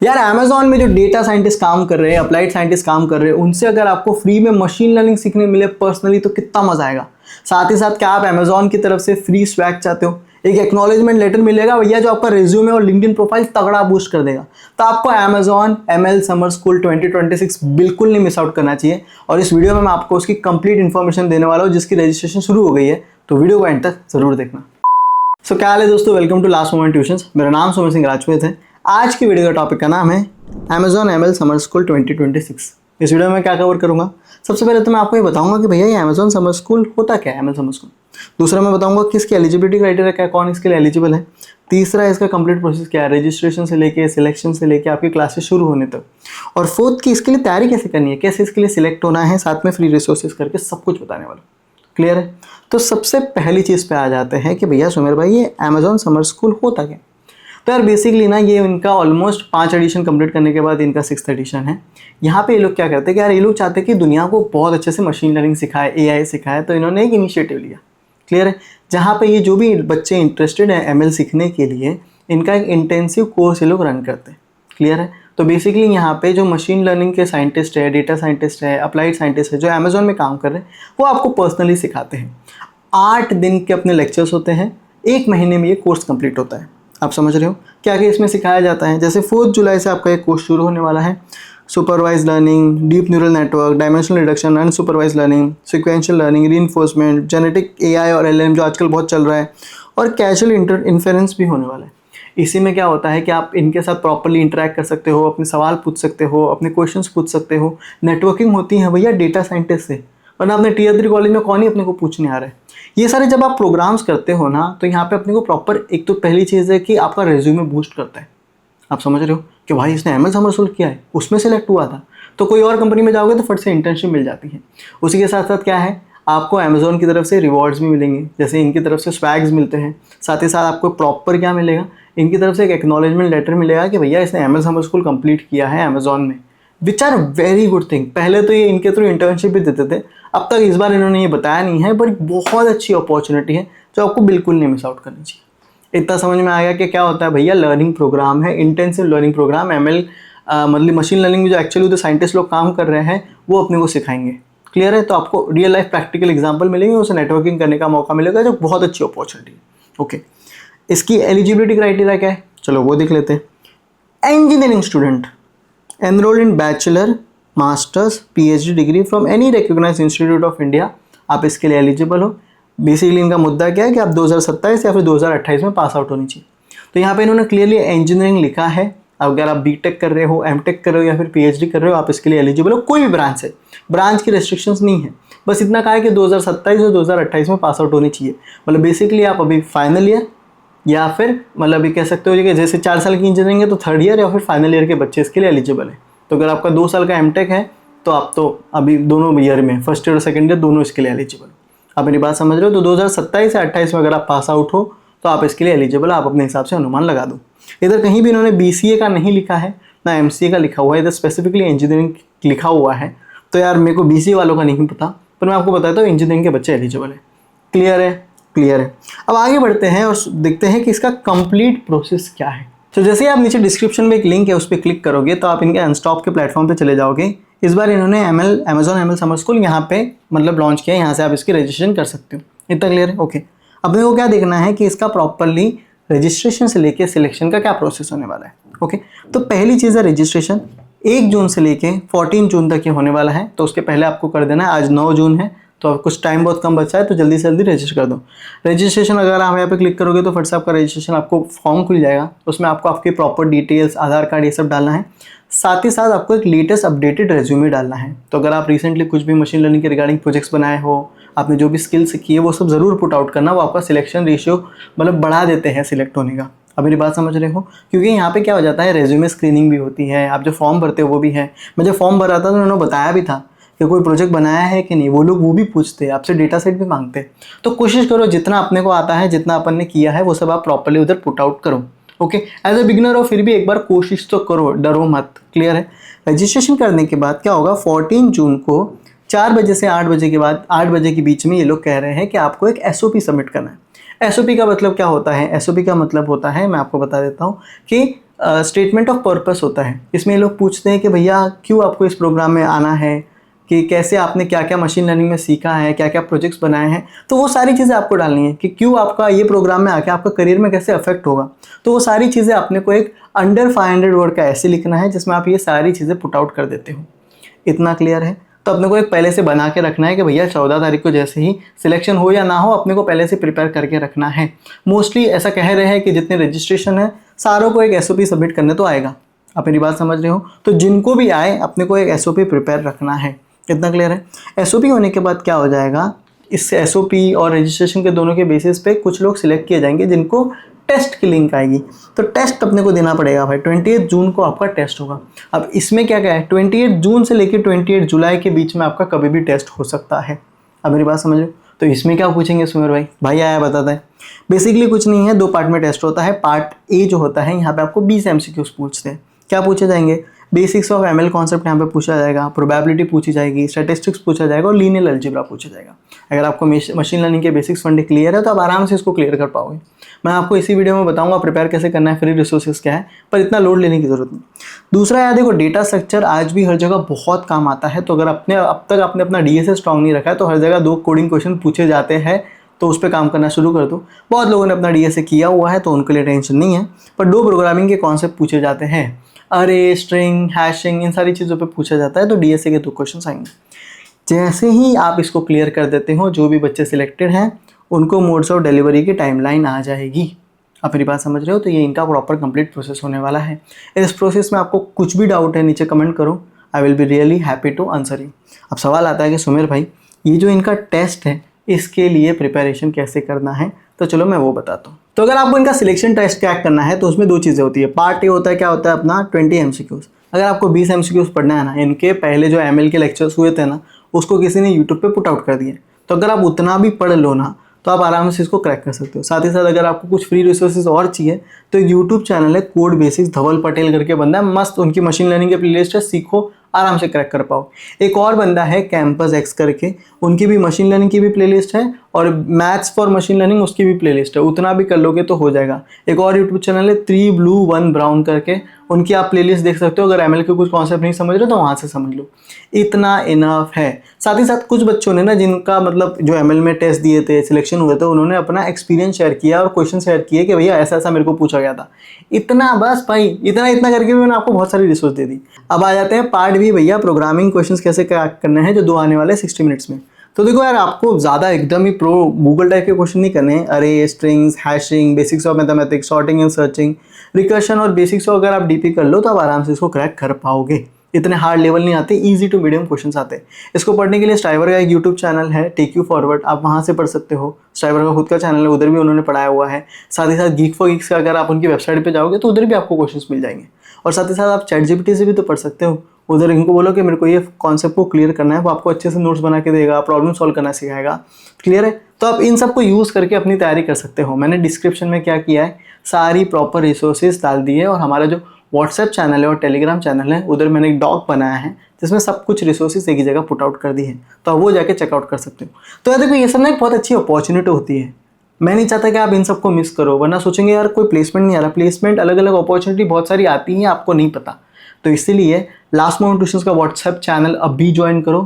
यार अमेजोन में जो डेटा साइंटिस्ट काम कर रहे हैं, अप्लाइड साइंटिस्ट काम कर रहे हैं, उनसे अगर आपको फ्री में मशीन लर्निंग सीखने मिले पर्सनली तो कितना मजा आएगा। साथ ही साथ क्या आप अमेजोन की तरफ से फ्री स्वैग चाहते हो, एक एक्नॉलेजमेंट लेटर मिलेगा भैया जो आपका रिज्यूमे और लिंक्डइन प्रोफाइल तगड़ा बूस्ट कर देगा। तो आपको अमेजोन एमएल समर स्कूल 2026 बिल्कुल नहीं मिस आउट करना चाहिए। और इस वीडियो में मैं आपको उसकी कंप्लीट इन्फॉर्मेशन देने वाला हूँ जिसकी रजिस्ट्रेशन शुरू हो गई है, तो वीडियो को एंड तक जरूर देखना। सो क्या हाल है दोस्तों, welcome to last moment tuitions. मेरा नाम सुमित सिंह राजपूत है। आज की वीडियो का टॉपिक का नाम है अमेजोन एमएल समर स्कूल 2026। इस वीडियो में क्या कवर करूंगा, सबसे पहले तो मैं आपको ये बताऊंगा कि भैया ये अमेजोन समर स्कूल होता क्या है, एमएल समर स्कूल। दूसरा मैं बताऊंगा किसकी एलिजिबिलिटी क्राइटेरिया क्या है, कौन इसके लिए एलिजिबल है। तीसरा इसका कंप्लीट प्रोसेस क्या है, रजिस्ट्रेशन से लेके सिलेक्शन से लेके आपकी क्लासेस शुरू होने तक। और फोर्थ की इसके लिए तैयारी कैसे करनी है, कैसे इसके लिए सिलेक्ट होना है, साथ में फ्री रिसोर्सेज करके सब कुछ बताने वाला। क्लियर है। तो सबसे पहली चीज़ पे आ जाते हैं कि भैया सुमेर भाई ये अमेजोन समर स्कूल होता क्या। तो यार बेसिकली ना ये इनका ऑलमोस्ट 5 एडिशन कंप्लीट करने के बाद इनका 6th एडिशन है। यहाँ पे ये लोग क्या करते हैं कि यार ये लोग चाहते हैं कि दुनिया को बहुत अच्छे से मशीन लर्निंग सिखाए, एआई सिखाए। तो इन्होंने एक इनिशिएटिव लिया। क्लियर है। जहाँ पे ये जो भी बच्चे इंटरेस्टेड हैं एमएल सीखने के लिए, इनका एक इंटेंसिव कोर्स ये लोग रन करते हैं। क्लियर है। तो बेसिकली यहाँ पे जो मशीन लर्निंग के साइंटिस्ट है, डेटा साइंटिस्ट है, अप्लाइड साइंटिस्ट है, जो अमेजोन में काम कर रहे हैं, वो आपको पर्सनली सिखाते हैं। 8 दिन के अपने लेक्चर्स होते हैं, 1 महीने में ये कोर्स कंप्लीट होता है। आप समझ रहे हो क्या क्या इसमें सिखाया जाता है। जैसे 4 जुलाई से आपका एक कोर्स शुरू होने वाला है। Supervise learning, deep neural network, dimensional reduction, unsupervise learning, sequential learning, reinforcement, genetic AI और एलएलएम जो आजकल बहुत चल रहा है, और कैजुअल इन्फेरेंस भी होने वाला है। इसी में क्या होता है कि आप इनके साथ प्रॉपर्ली इंटरेक्ट कर सकते हो, अपने सवाल पूछ सकते हो, अपने क्वेश्चंस पूछ सकते हो। नेटवर्किंग होती है भैया डेटा साइंटिस्ट से, वरना अपने टियर 3 कॉलेज में कौन ही अपने को पूछने आ रहा है। ये सारे जब आप प्रोग्राम्स करते हो ना, तो यहाँ पे अपने को प्रॉपर, एक तो पहली चीज़ है कि आपका रेज्यूमे बूस्ट करता है। आप समझ रहे हो कि भाई इसने एमएल समर स्कूल किया है, उसमें सेलेक्ट हुआ था। तो कोई और कंपनी में जाओगे तो फट से इंटर्नशिप मिल जाती है। उसी के साथ साथ क्या है, आपको अमेजोन की तरफ से रिवॉर्ड्स भी मिलेंगे, जैसे इनकी तरफ से स्वैग्स मिलते हैं। साथ ही साथ आपको प्रॉपर क्या मिलेगा, इनकी तरफ से एक एक्नॉलेजमेंट लेटर मिलेगा कि भैया इसने एमएल समर स्कूल कंप्लीट किया है अमेजोन में, which are very good thing. पहले तो ये इनके थ्रू इंटर्नशिप भी देते थे, अब तक इस बार इन्होंने ये बताया नहीं है, बट बहुत अच्छी अपॉर्चुनिटी है जो आपको बिल्कुल नहीं मिस आउट करनी चाहिए। इतना समझ में आ गया कि क्या होता है भैया, लर्निंग प्रोग्राम है, इंटेंसिव लर्निंग प्रोग्राम। एमएल मतलब मशीन लर्निंग में जो एक्चुअली जो साइंटिस्ट लोग काम कर रहे हैं वो अपने को सिखाएंगे। क्लियर है। तो आपको रियल लाइफ प्रैक्टिकल एग्जाम्पल मिलेंगे, उसे नेटवर्किंग करने का मौका मिलेगा, जो बहुत अच्छी अपॉर्चुनिटी है। ओके, इसकी एलिजिबिलिटी क्राइटेरिया क्या है, चलो वो देख लेते हैं। Engineering student enrolled in bachelor, masters, PhD degree from any recognized institute of India, आप इसके लिए एलिजिबल हो। बेसिकली इनका मुद्दा क्या है कि आप 2027 या फिर 2028 में पास आउट होनी चाहिए। तो यहाँ पे इन्होंने क्लियरली इंजीनियरिंग लिखा है। अगर आप बीटेक कर रहे हो, एमटेक कर रहे हो या फिर पीएचडी कर रहे हो, आप इसके लिए एलिजिबल हो। कोई भी ब्रांच है, ब्रांच की रेस्ट्रिक्शंस नहीं है, बस इतना कहा है कि 2027 और 2028 में पास आउट होनी चाहिए। मतलब बेसिकली आप अभी फाइनल ईयर या फिर मतलब ये कह सकते हो कि जैसे 4 साल की इंजीनियरिंग है तो 3rd ईयर या फिर फाइनल ईयर के बच्चे इसके लिए एलिजिबल है। तो अगर आपका 2 साल का एमटेक है तो आप तो अभी दोनों ईयर में, फर्स्ट ईयर और सेकंड ईयर दोनों इसके लिए एलिजिबल हो। आप मेरी बात समझ रहे हो। तो 2027 या 28 में अगर आप पास आउट हो तो आप इसके लिए एलिजिबल, आप अपने हिसाब से अनुमान लगा दो। इधर कहीं भी इन्होंने बीसीए का नहीं लिखा है, ना एमसीए का लिखा हुआ है, इधर स्पेसिफिकली इंजीनियरिंग लिखा हुआ है। तो यार मेरे को बीसीए वालों का नहीं पता, पर मैं आपको बताता हूँ इंजीनियरिंग के बच्चे एलिजिबल है। क्लियर है, क्लियर है। अब आगे बढ़ते हैं और देखते हैं कि इसका कंप्लीट प्रोसेस क्या है। तो जैसे आप नीचे डिस्क्रिप्शन में एक लिंक है, उस पर क्लिक करोगे तो आप इनके अनस्टॉप के प्लेटफॉर्म पे चले जाओगे। इस बार इन्होंने अमेजोन एमएल समर स्कूल यहाँ पे मतलब लॉन्च किया है, यहाँ से आप इसकी रजिस्ट्रेशन कर सकते हो। इतना क्लियर है। ओके, अब मेरे को क्या देखना है कि इसका प्रॉपरली रजिस्ट्रेशन से लेके सिलेक्शन का क्या प्रोसेस होने वाला है। ओके, तो पहली चीज़ है रजिस्ट्रेशन। 1 जून से लेके 14 जून तक ये होने वाला है। तो उसके पहले आपको कर देना है, आज 9 जून है तो कुछ टाइम बहुत कम बचा है, तो जल्दी से जल्दी रजिस्टर कर दो। रजिस्ट्रेशन अगर आप यहाँ पे क्लिक करोगे तो फट से आपका रजिस्ट्रेशन, आपको फॉर्म खुल जाएगा। उसमें आपको आपकी प्रॉपर डिटेल्स, आधार कार्ड, ये सब डालना है। साथ ही साथ आपको एक लेटेस्ट अपडेटेड रेज्यूमे डालना है। तो अगर आप रिसेंटली कुछ भी मशीन लर्निंग के रिगार्डिंग प्रोजेक्ट्स बनाए हो, आपने जो भी स्किल्स सीखी है, वो सब ज़रूर पुट आउट करना। वो आपका सिलेक्शन रेशियो मतलब बढ़ा देते हैं सिलेक्ट होने का। अब मेरी बात समझ रहे हो, क्योंकि यहाँ पे क्या हो जाता है, रेज्यूमे स्क्रीनिंग भी होती है, आप जो फॉर्म भरते हो वो भी है। मैं जब फॉर्म भरा था तो उन्होंने बताया भी था कि कोई प्रोजेक्ट बनाया है कि नहीं, वो लोग वो भी पूछते हैं आपसे, डेटा सेट भी मांगते हैं। तो कोशिश करो जितना अपने को आता है, जितना अपन ने किया है, वो सब आप प्रॉपर्ली उधर पुट आउट करो। ओके, एज अ बिगिनर हो फिर भी एक बार कोशिश तो करो, डरो मत। क्लियर है। रजिस्ट्रेशन करने के बाद क्या होगा, 14 जून को 4 बजे से 8 बजे के बाद, 8 बजे के बीच में ये लोग कह रहे हैं कि आपको एक एसओपी सबमिट करना है। एसओपी का मतलब क्या होता है, एसओपी का मतलब होता है, मैं आपको बता देता हूँ कि स्टेटमेंट ऑफ पर्पस होता है। इसमें ये लोग पूछते हैं कि भैया क्यों आपको इस प्रोग्राम में आना है, कि कैसे आपने क्या क्या मशीन लर्निंग में सीखा है, क्या क्या प्रोजेक्ट्स बनाए हैं। तो वो सारी चीज़ें आपको डालनी है कि क्यों आपका ये प्रोग्राम में आके आपका करियर में कैसे अफेक्ट होगा। तो वो सारी चीज़ें आपने को एक अंडर 500 वर्ड का ऐसे लिखना है जिसमें आप ये सारी चीज़ें पुट आउट कर देते हो। इतना क्लियर है? तो अपने को एक पहले से बना के रखना है कि भैया 14 तारीख को जैसे ही सिलेक्शन हो या ना हो, अपने को पहले से प्रिपेयर करके रखना है। मोस्टली ऐसा कह रहे हैं कि जितने रजिस्ट्रेशन है सारों को एक एसओपी सबमिट करने तो आएगा। आप मेरी बात समझ रहे हो? तो जिनको भी आए अपने को एक एसओपी प्रिपेयर रखना है। कितना क्लियर है? एसओपी होने के बाद क्या हो जाएगा, इस एसओपी और रजिस्ट्रेशन के दोनों के बेसिस पे कुछ लोग सिलेक्ट किए जाएंगे जिनको टेस्ट की लिंक आएगी। तो टेस्ट अपने को देना पड़ेगा भाई। 28 जून को आपका टेस्ट होगा। अब इसमें क्या क्या है, 28 जून से लेकर 28 जुलाई के बीच में आपका कभी भी टेस्ट हो सकता है। अब मेरी बात समझ लो। तो इसमें क्या पूछेंगे सुमेर भाई? भाई आया बताता है। बेसिकली कुछ नहीं है, 2 पार्ट में टेस्ट होता है। पार्ट ए जो होता है यहाँ पे आपको 20 एमसीक्यूज पूछते हैं। क्या पूछे जाएंगे? बेसिक्स ऑफ एमएल कॉन्सेप्ट यहाँ पे पूछा जाएगा, प्रोबेबिलिटी पूछी जाएगी, स्टैटिस्टिक्स पूछा जाएगा और लीनियर अलजेब्रा पूछा जाएगा। अगर आपको मशीन लर्निंग के बेसिक्स फंडे क्लियर है तो आप आराम से इसको क्लियर कर पाओगे। मैं आपको इसी वीडियो में बताऊंगा प्रिपेयर कैसे करना है, फ्री रिसोर्सेज क्या है, पर इतना लोड लेने की जरूरत नहीं। दूसरा याद देखो, डेटा स्ट्रक्चर आज भी हर जगह बहुत काम आता है। तो अगर अब तक आपने अपना डीएसए स्ट्रॉन्ग नहीं रखा है तो हर जगह 2 कोडिंग क्वेश्चन पूछे जाते हैं, तो उस पर काम करना शुरू कर दो। बहुत लोगों ने अपना डीएसए किया हुआ है तो उनके लिए टेंशन नहीं है, पर 2 प्रोग्रामिंग के कॉन्सेप्ट पूछे जाते हैं, अरे, स्ट्रिंग, हैशिंग, इन सारी चीज़ों पे पूछा जाता है। तो डीएसए के 2 क्वेश्चन आएंगे। जैसे ही आप इसको क्लियर कर देते हो, जो भी बच्चे सिलेक्टेड हैं उनको मोड्स ऑफ डिलीवरी की टाइमलाइन आ जाएगी। आप मेरी बात समझ रहे हो? तो ये इनका प्रॉपर कंप्लीट प्रोसेस होने वाला है। इस प्रोसेस में आपको कुछ भी डाउट है नीचे कमेंट करो, I will be really happy to answer you. अब सवाल आता है कि सुमेर भाई ये जो इनका टेस्ट है इसके लिए प्रिपरेशन कैसे करना है? तो चलो मैं वो बताता हूँ। तो अगर आपको इनका सिलेक्शन टेस्ट क्रैक करना है तो उसमें 2 चीज़ें होती है। पार्ट ए होता है, क्या होता है अपना 20 एमसीक्यूज। अगर आपको 20 एमसीक्यूज पढ़ना है ना, इनके पहले जो एमएल के लेक्चर्स हुए थे ना उसको किसी ने यूट्यूब पे पुट आउट कर दिए। तो अगर आप उतना भी पढ़ लो ना तो आप आराम से इसको क्रैक कर सकते हो। साथ ही साथ अगर आपको कुछ फ्री रिसोर्सेज और चाहिए तो एक यूट्यूब चैनल है कोड बेसिक्स, धवल पटेल करके बंदा है, मस्त उनकी मशीन लर्निंग की प्लेलिस्ट है, सीखो आराम से क्रैक कर पाओ। एक और बंदा है कैंपस एक्स करके, उनकी भी मशीन लर्निंग की भी प्लेलिस्ट है और मैथ्स फॉर मशीन लर्निंग उसकी भी प्लेलिस्ट है। उतना भी कर लोगे तो हो जाएगा। एक और यूट्यूब चैनल है 3 ब्लू 1 ब्राउन करके, उनकी आप प्लेलिस्ट देख सकते हो। अगर एमएल के कुछ कॉन्सेप्ट नहीं समझ रहे तो वहाँ से समझ लो, इतना इनफ है। साथ ही साथ कुछ बच्चों ने ना, जिनका मतलब जो एमएल में टेस्ट दिए थे, सिलेक्शन हुए थे, उन्होंने अपना एक्सपीरियंस शेयर किया और क्वेश्चन शेयर किए कि भैया ऐसा ऐसा मेरे को पूछा गया था। इतना बस भाई, इतना करके भी मैंने आपको बहुत सारी रिसोर्स दे दी। अब आ जाते हैं पार्ट भी, भैया प्रोग्रामिंग क्वेश्चंस कैसे क्रैक करने हैं, जो 2 आने वाले 60 मिनट्स में। तो देखो यार, आपको ज़्यादा एकदम ही प्रो गूगल टाइप के क्वेश्चन नहीं करने हैं। अरे, strings, hashing, basics of mathematics, sorting and searching, recursion और बेसिक्स को अगर आप डीपी कर लो तो आप आराम से इसको क्रैक कर पाओगे। इतने हार्ड लेवल नहीं आते, इजी टू मीडियम क्वेश्चंस आते हैं। इसको पढ़ने के लिए स्ट्राइवर का एक यूट्यूब चैनल है, टेक यू फॉरवर्ड, आप वहाँ से पढ़ सकते हो। स्ट्राइवर का खुद का चैनल है, उधर भी उन्होंने पढ़ाया हुआ है। साथ ही साथ गीक फॉर गीक्स का अगर आप उनकी वेबसाइट पे जाओगे तो उधर भी आपको क्वेश्चंस मिल जाएंगे। और साथ ही साथ आप ChatGPT से भी तो पढ़ सकते हो। उधर इनको बोलो कि मेरे को ये कॉन्सेप्ट को क्लियर करना है, वो आपको अच्छे से नोट्स बना के देगा, प्रॉब्लम सॉल्व करना सिखाएगा। क्लियर है? तो आप इन सब को यूज़ करके अपनी तैयारी कर सकते हो। मैंने डिस्क्रिप्शन में क्या किया है, सारी प्रॉपर रिसोर्सेज डाल दी है, और हमारा जो व्हाट्सएप चैनल है और टेलीग्राम चैनल है उधर मैंने एक डॉक बनाया है जिसमें सब कुछ रिसोर्सेज एक ही जगह पुट आउट कर दी है, तो आप वो जाके चेकआउट कर सकते हो। तो यार देखो, ये सब ना एक बहुत अच्छी अपॉर्चुनिटी होती है। मैं नहीं चाहता कि आप इन सबको मिस करो, वरना सोचेंगे यार कोई प्लेसमेंट नहीं आ रहा। प्लेसमेंट अलग अलग अपॉर्चुनिटी बहुत सारी आती हैं, आपको नहीं पता। तो इसीलिए लास्ट मोमेंट ट्यूशंस का व्हाट्सएप चैनल अभी ज्वाइन करो,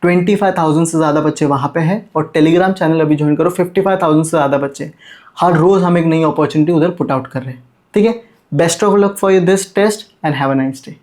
25,000 से ज़्यादा बच्चे वहाँ पे हैं। और टेलीग्राम चैनल अभी ज्वाइन करो, 55,000 से ज़्यादा बच्चे। हर रोज़ हम एक नई अपॉर्चुनिटी उधर पुट आउट कर रहे हैं। ठीक है? Best of luck for this test and have a nice day.